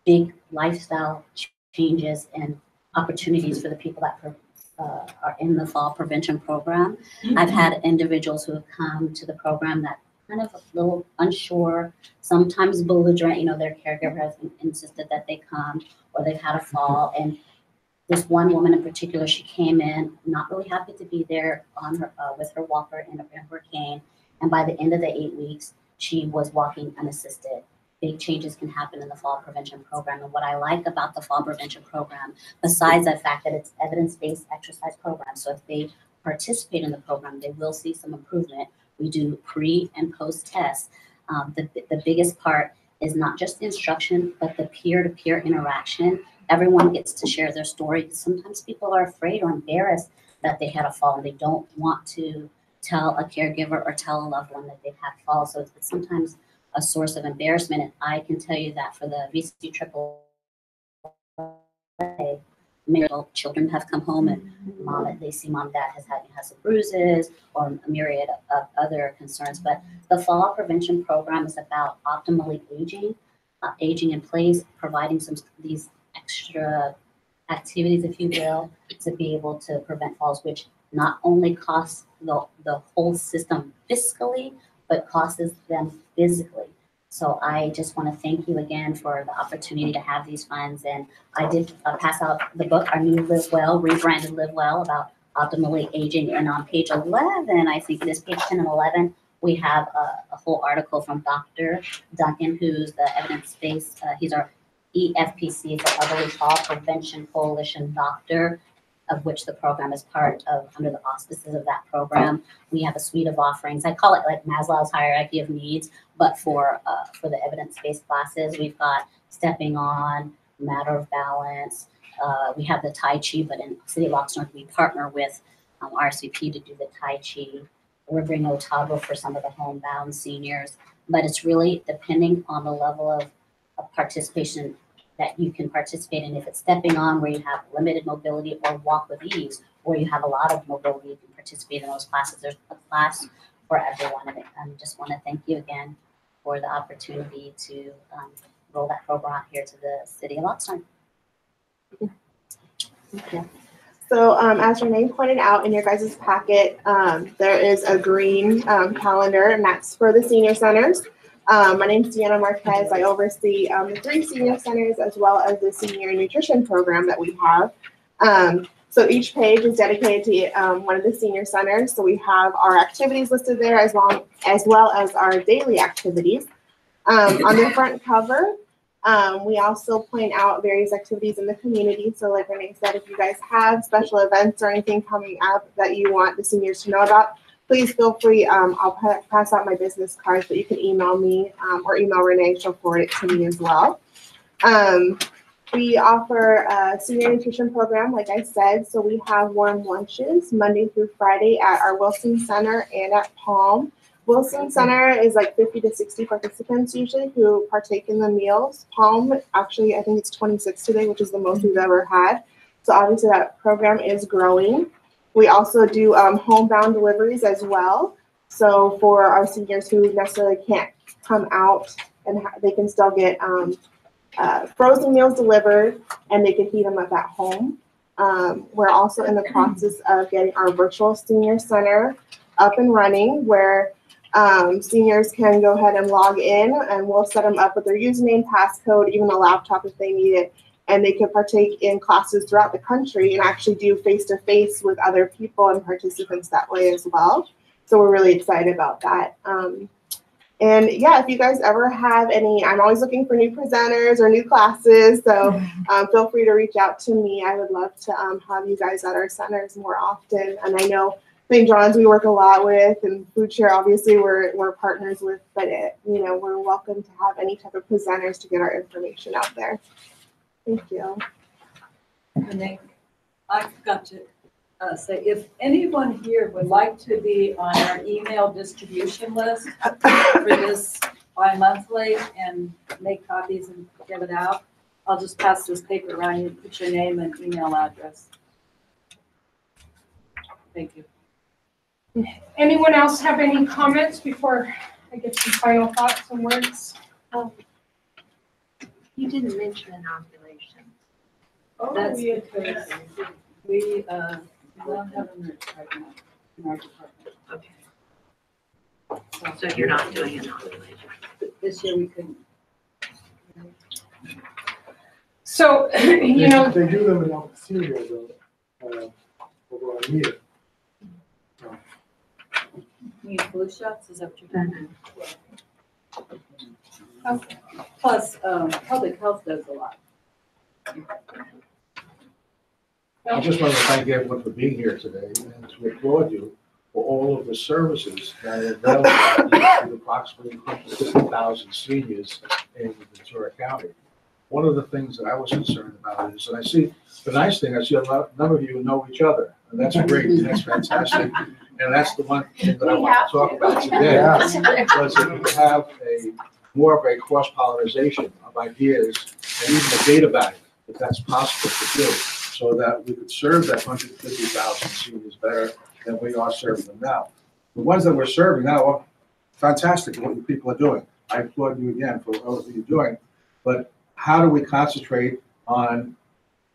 big lifestyle changes and opportunities for the people that are in the fall prevention program. I've had individuals who have come to the program that kind of a little unsure, sometimes belligerent, their caregiver has insisted that they come, or they've had a fall. And this one woman in particular, she came in not really happy to be there on her with her walker and her cane. And by the end of the 8 weeks, she was walking unassisted. Big changes can happen in the fall prevention program. And what I like about the fall prevention program, besides the fact that it's evidence-based exercise program, so if they participate in the program, they will see some improvement. We do pre and post tests. The biggest part is not just the instruction, but the peer-to-peer interaction. Everyone gets to share their story. Sometimes people are afraid or embarrassed that they had a fall and they don't want to tell a caregiver or tell a loved one that they've had falls. So it's sometimes a source of embarrassment. And I can tell you that for the VC AAA, many adult children have come home and they see mom and dad has some bruises or a myriad of other concerns. But the fall prevention program is about optimally aging in place, providing these extra activities, if you will, to be able to prevent falls, which not only costs the whole system fiscally, but costs them physically. So I just want to thank you again for the opportunity to have these funds. And I did pass out the book, our new Live Well, rebranded Live Well, about optimally aging. And on page 11, I think it is page 10 and 11, we have a whole article from Dr. Duncan, who's the evidence-based, he's our EFPC for Elderly Fall Prevention Coalition doctor. of which the program is part of under the auspices of that program. We have a suite of offerings. I call it like Maslow's hierarchy of needs, but for the evidence-based classes, we've got stepping on, matter of balance. We have the Tai Chi, but in City of Oxnard, we partner with RCP to do the Tai Chi. We're bringing Otago for some of the homebound seniors, but it's really depending on the level of participation that you can participate in. If it's stepping on where you have limited mobility, or walk with ease where you have a lot of mobility, you can participate in those classes. There's a class for everyone. And I just want to thank you again for the opportunity to roll that program out here to the City of Oxnard. Okay. So as Renee pointed out in your guys' packet, there is a green calendar, and that's for the senior centers. My name is Deanna Marquez. I oversee the 3 senior centers as well as the senior nutrition program that we have. So each page is dedicated to one of the senior centers. So we have our activities listed there as well as our daily activities. On the front cover, we also point out various activities in the community. So like Renee said, if you guys have special events or anything coming up that you want the seniors to know about, please feel free. I'll pass out my business cards, but you can email me or email Renee. She'll forward it to me as well. We offer a senior nutrition program, like I said. So we have warm lunches Monday through Friday at our Wilson Center and at Palm. Wilson Center is like 50 to 60 participants usually who partake in the meals. Palm, actually, I think it's 26 today, which is the most we've ever had. So obviously that program is growing. We also do homebound deliveries as well. So for our seniors who necessarily can't come out, and they can still get frozen meals delivered, and they can heat them up at home. We're also in the process of getting our virtual senior center up and running, where seniors can go ahead and log in, and we'll set them up with their username, passcode, even a laptop if they need it. And they can partake in classes throughout the country and actually do face-to-face with other people and participants that way as well. So we're really excited about that. And yeah, if you guys ever have any, I'm always looking for new presenters or new classes. So feel free to reach out to me. I would love to have you guys at our centers more often. And I know St. John's we work a lot with, and Food Share obviously we're partners with, but we're welcome to have any type of presenters to get our information out there. Thank you. Renee, I forgot to say, if anyone here would like to be on our email distribution list for this bi-monthly and make copies and give it out, I'll just pass this paper around. You put your name and email address. Thank you. Anyone else have any comments before I get some final thoughts and words? You didn't mention inoculation. Oh, that's because we don't have them right now in our department. Okay. So you're not doing inoculation? This year we couldn't. So, They do them in Alphacelia though, over on here. You need flu shots, is that what you're talking Mm-hmm. about? Okay. Plus, public health does a lot. I just want to thank everyone for being here today and to applaud you for all of the services that are available to approximately 150,000 seniors in Ventura County. One of the things that I was concerned about is, and I see, the nice thing, I see a number of you know each other, and that's great, and that's fantastic. And that's the one thing that I want to talk about today, was that we have more of a cross-pollination of ideas and even a data bank, if that's possible to do, so that we could serve that 150,000 seniors better than we are serving them now. The ones that we're serving now are fantastic, what you people are doing. I applaud you again for what you're doing, but how do we concentrate on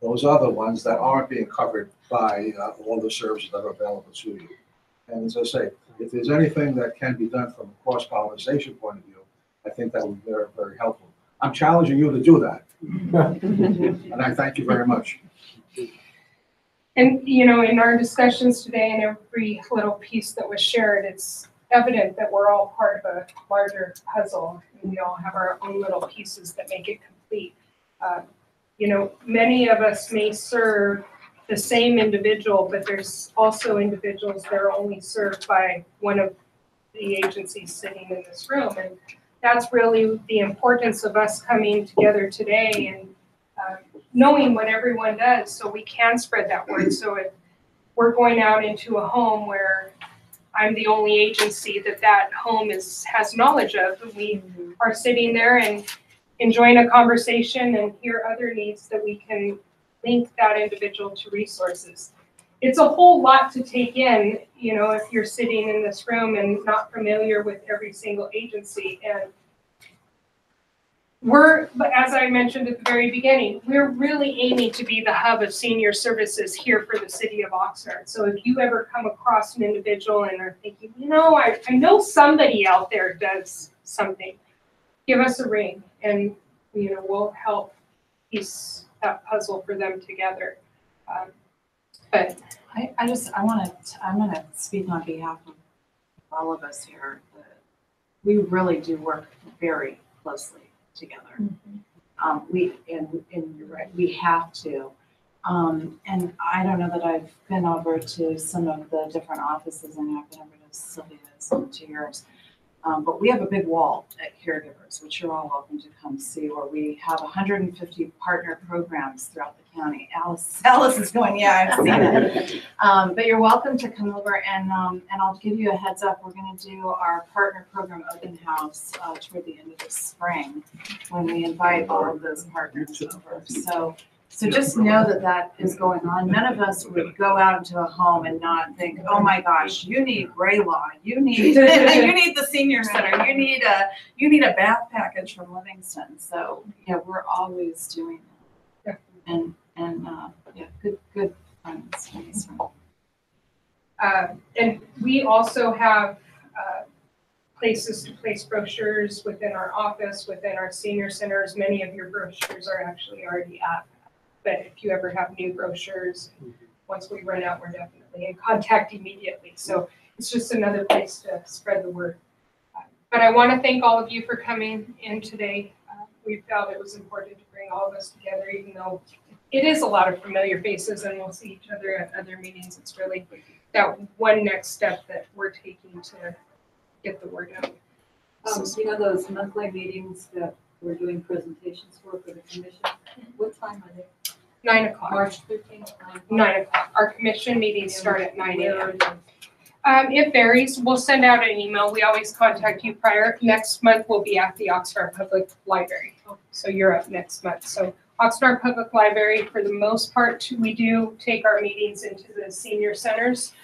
those other ones that aren't being covered by all the services that are available to you? And as I say, if there's anything that can be done from a cross-pollination point of view, I think that would be very, very helpful. I'm challenging you to do that. And I thank you very much. And, in our discussions today and every little piece that was shared, it's evident that we're all part of a larger puzzle, and we all have our own little pieces that make it complete. Many of us may serve the same individual, but there's also individuals that are only served by one of the agencies sitting in this room. And that's really the importance of us coming together today and knowing what everyone does so we can spread that word. So if we're going out into a home where I'm the only agency that home has knowledge of, and we are sitting there and enjoying a conversation and hear other needs, that we can link that individual to resources. It's a whole lot to take in, you know, if you're sitting in this room and not familiar with every single agency. And but as I mentioned at the very beginning, we're really aiming to be the hub of senior services here for the city of Oxnard. So if you ever come across an individual and are thinking, you know, I know somebody out there does something, give us a ring and, you know, we'll help piece that puzzle for them together. But I'm gonna speak on behalf of all of us here. We really do work very closely together. You're right, we have to. And I don't know that I've been over to some of the different offices, and I've been over to Sylvia's and to yours. But we have a big wall at Caregivers, which you're all welcome to come see, where we have 150 partner programs throughout the county. Alice is going, yeah, I've seen it. But you're welcome to come over, and I'll give you a heads up. We're going to do our partner program open house toward the end of the spring, when we invite all of those partners over. So just know that is going on. None of us would go out into a home and not think, oh my gosh, you need Graylaw, you need the senior center, you need a bath package from Livingston. So yeah, we're always doing that. And yeah, good friends. and we also have places to place brochures within our office, within our senior centers. Many of your brochures are actually already up. But if you ever have new brochures, once we run out, we're definitely in contact immediately. So it's just another place to spread the word. But I want to thank all of you for coming in today. We felt it was important to bring all of us together, even though it is a lot of familiar faces and we'll see each other at other meetings. It's really that one next step that we're taking to get the word out. You know those monthly meetings that we're doing presentations for the commission? What time are they? 9 o'clock. March 13th. 9 o'clock. Our commission meetings start at 9 a.m. It varies. We'll send out an email. We always contact you prior. Next month we'll be at the Oxnard Public Library. So you're up next month. So Oxnard Public Library, for the most part, we do take our meetings into the senior centers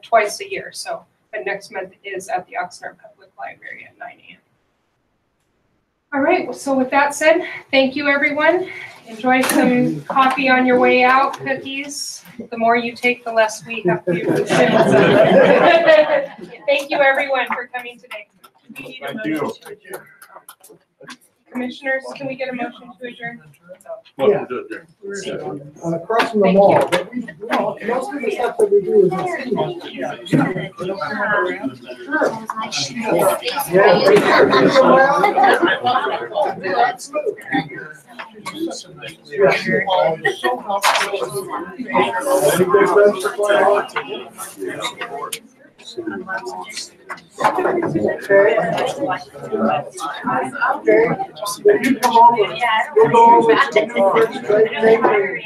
twice a year. So, but next month is at the Oxnard Public Library at 9 a.m. All right, so with that said, thank you, everyone. Enjoy some coffee on your way out, cookies. The more you take, the less we have to consume. Thank you, everyone, for coming today. Thank you. Commissioners, can we get a motion to adjourn? Yeah. Across from the mall. But most of the stuff that we do is Okay. When you come over, we'll go over to the new first grade neighborhood.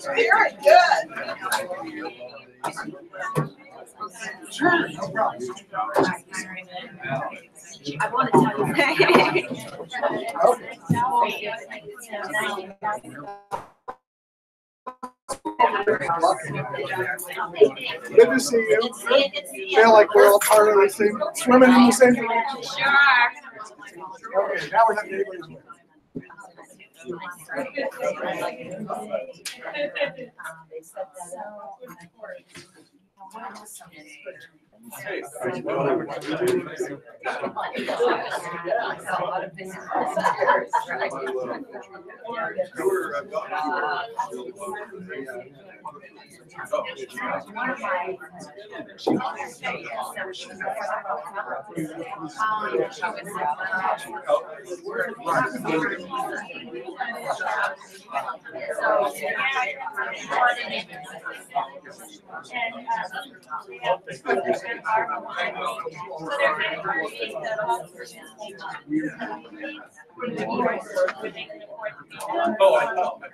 Very good. Sure, no problem. I want to Good to see you. Feel like we're all part of the same, swimming in the same. Okay, now we're not neighbors. Oh, I thought that.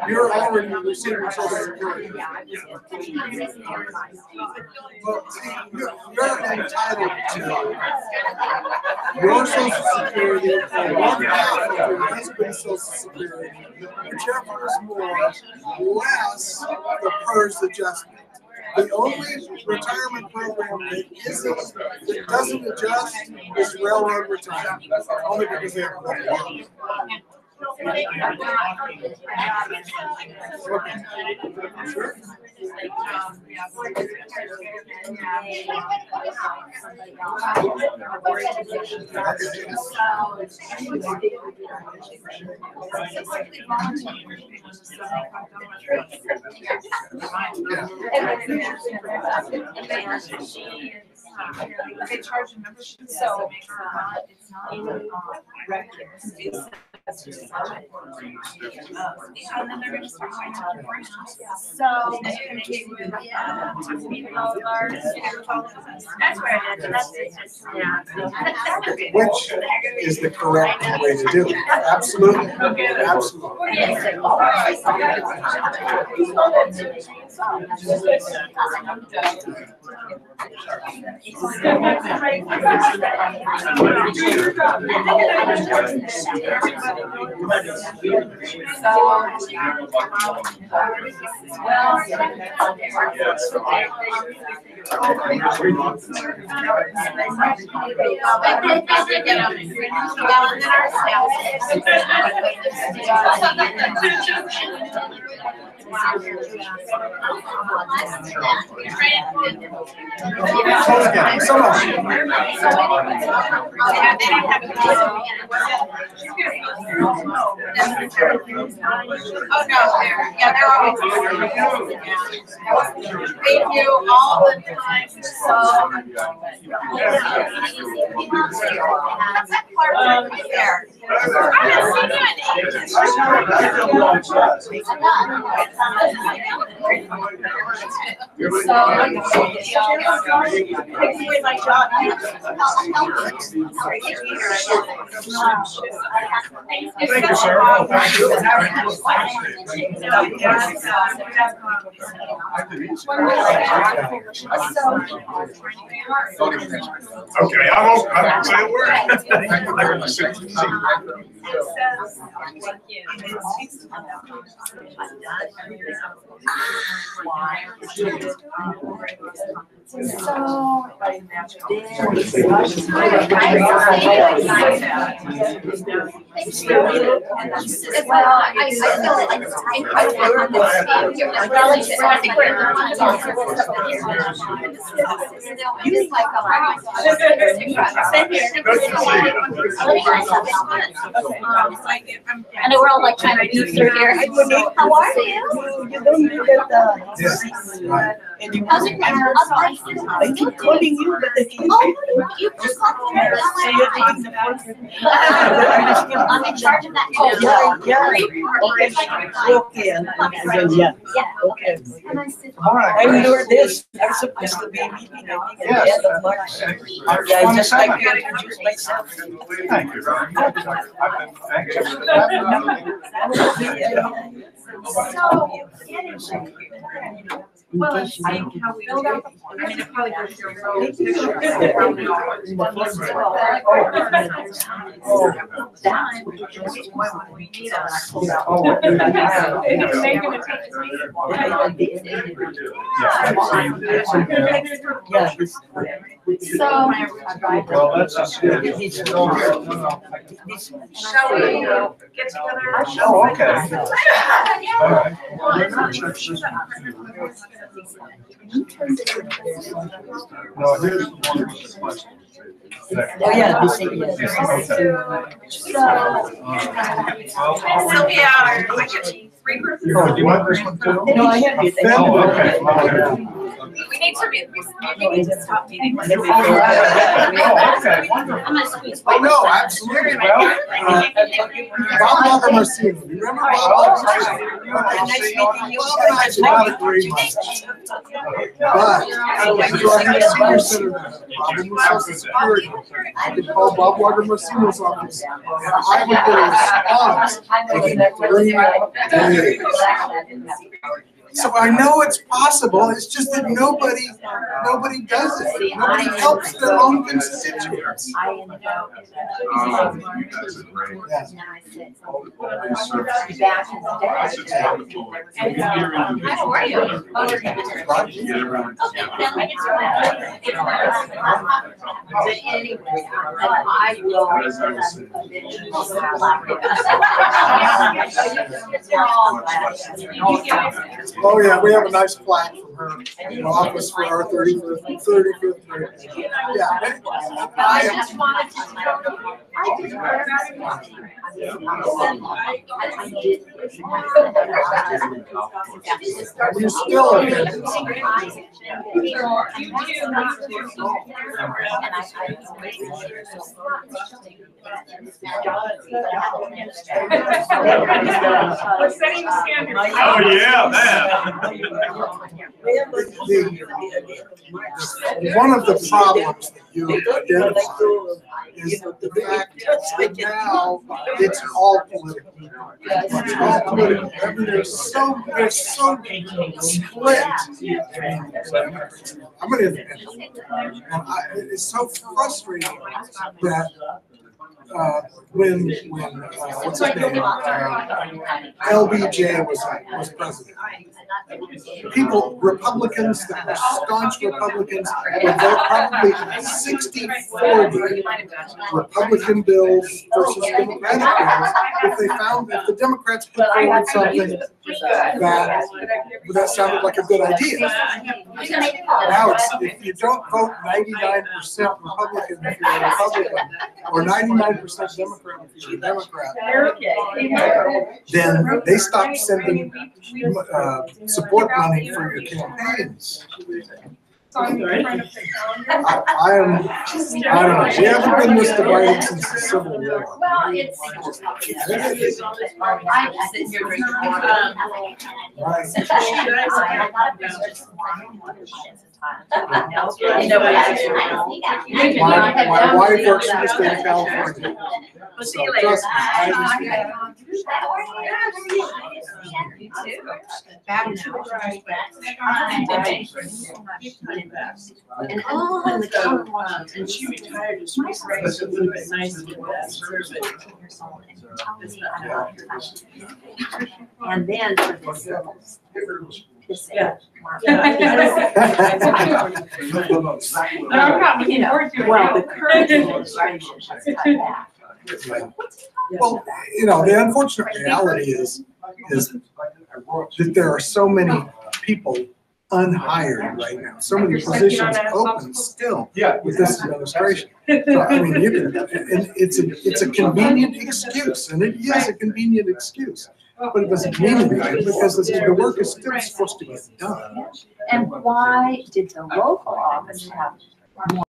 You're already receiving social security. Well, see, you're entitled to your social security and one half of your husband's social security, whichever is more, less the PERS adjustment. The only retirement program that doesn't adjust is railroad retirement, only because they have one. Sure. They charge a membership, so it's not even records. And then they're gonna start going to the branch. So they're gonna take with, that's where it is, that's it, yeah. Which is the correct way to do it. Absolutely. Oh, no, yeah, they're always. They do all the time, so. There. Thank you, sir. Thank you. Okay, I won't say a word. And we're all like trying to move through here. How are you? You don't need that. How's it going? I keep calling you, but I can't. Oh, you just got there. So you're taking the phone. I'm in charge of that. Oh, yeah. Okay, yeah. Okay. I know this. I'm supposed to be meeting, I think, at the end of March. Yeah, I just like to introduce myself. Thank you very much. I've been anxious to have you. So, Well, I think how we build out the, I mean, it probably goes through roads. Well, that's just good. Shall we get together? Oh, okay. All right. No, here's one of the questions. Oh, yeah, this is, Sylvia, I get three groups. Oh, do you want this one too? No, I have it. Oh, okay. We need to be, we need to stop meeting. Oh, okay, wonderful. I'm gonna squeeze. Oh, no, absolutely. Well, Bob Walker Marcino, you remember Bob Walker Marcino? Bob and I did not agree much. But, so I had a senior center there, Robin was Social Security. I could call Bob Walker Marcino's office, and I would get a response within 3 days. So I know it's possible, it's just that nobody does it. Nobody helps their own constituents. How are you? Oh, yeah, we have a nice plaque from her in office for our 35th birthday. Yeah. We're still offended. We're setting the standard. Oh, yeah, man. One of the problems that you identify is the fact that now it's all political. It's all political. I mean, they're so split. I'm an independent. And it's so frustrating that when what's his name? LBJ was president. People, Republicans that were staunch Republicans would vote probably 60-40 Republican bills versus Democratic bills if the Democrats put forward something that sounded like a good idea. Now if you don't vote 99% Republican if you're a Republican, or 99% Democrat if you're a Democrat, then they stop sending support money for your campaigns. I don't know, we haven't been this divided since the Civil War. Well, it's. I sit here drinking water. My wife works in the state of California. So trust me, I understand. And she retired as president, so it would have been nice to get that service. And then for this. Yeah. I'm not looking forward to it. Well, now. the current administration has cut back. Well, the unfortunate reality is that there are so many people unhired right now, so many positions open still with this administration. So, I mean, and it's a convenient excuse, and it is a convenient excuse, but it doesn't mean anything because the work is still supposed to get done. And why did the local office have more